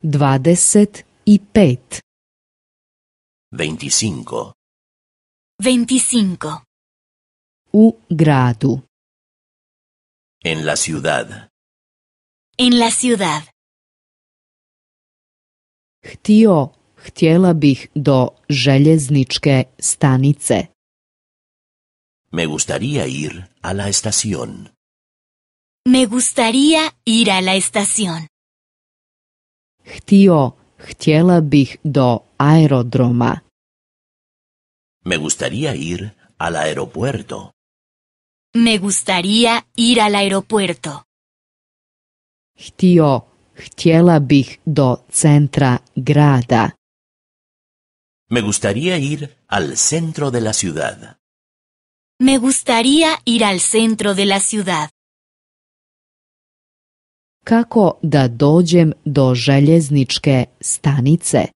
25. 25. 25. U gradu. En la ciudad. En la ciudad. Htjela bih do željezničke stanice. Me gustaría ir a la estación. Me gustaría ir a la estación. Htjela bih do aerodroma. Me gustaría ir al aeropuerto. Me gustaría ir al aeropuerto. Htjela bih do centra grada. Me gustaría ir al centro de la ciudad. Me gustaría ir al centro de la ciudad. Kako da dođem do željezničke stanice?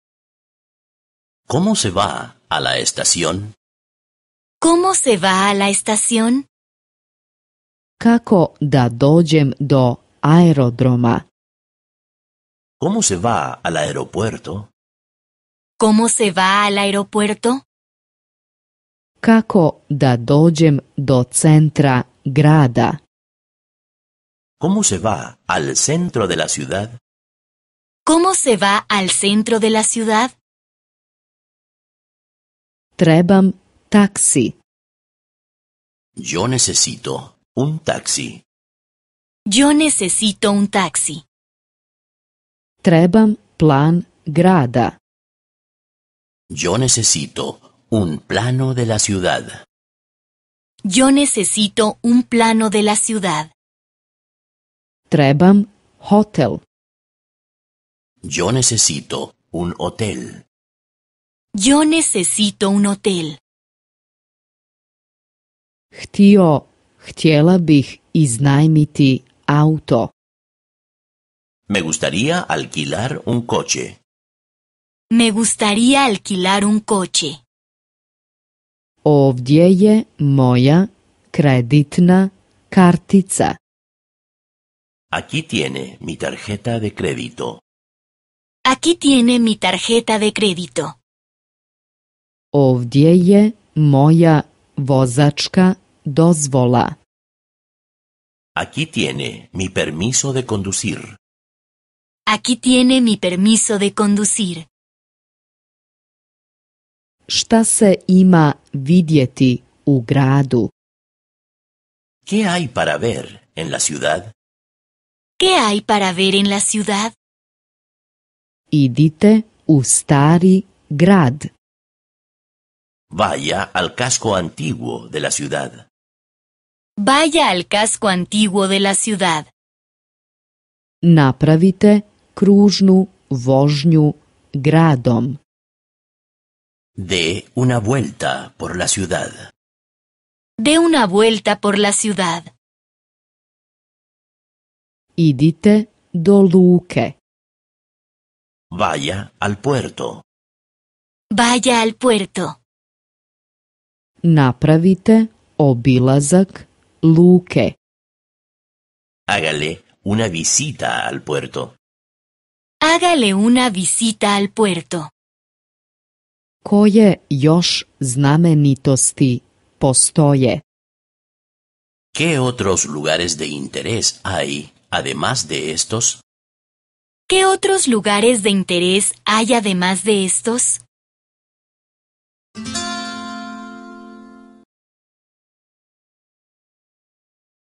¿Cómo se va a la estación? ¿Cómo se va a la estación? Kako da dođem do aerodroma? ¿Cómo se va al aeropuerto? ¿Cómo se va al aeropuerto? Kako da dođem do centra grada? ¿Cómo se va al centro de la ciudad? ¿Cómo se va al centro de la ciudad? Trebam taksi. Yo necesito un taxi. Yo necesito un taxi. Trebam plan grada. Yo necesito un plano de la ciudad. Yo necesito un plano de la ciudad. Trebam hotel. Yo necesito un hotel. Yo necesito un hotel. Htjela bih iznajmiti auto. Me gustaría alquilar un coche. Me gustaría alquilar un coche. Ovdje je moja kreditna kartica. Aquí tiene mi tarjeta de crédito. Aquí tiene mi tarjeta de crédito. Ovdje je moja vozačka dozvola. Aquí tiene mi permiso de conducir. Aquí tiene mi permiso de conducir. Šta se ima vidjeti u gradu? ¿Qué hay para ver en la ciudad? ¿Qué hay para ver en la ciudad? Idite u stari grad. Vaya al casco antiguo de la ciudad. Vaya al casco antiguo de la ciudad. Napravite kružnu vožnju gradom. Dé una vuelta por la ciudad. Dé una vuelta por la ciudad. Idite do luke. Vaya al puerto. Vaya al puerto. Napravite obilazak luke. Hágale una visita al puerto. Hágale una visita al puerto. Koje još znamenitosti postoje? ¿Qué otros lugares de interés hay, además de estos? ¿Qué otros lugares de interés hay además de estos?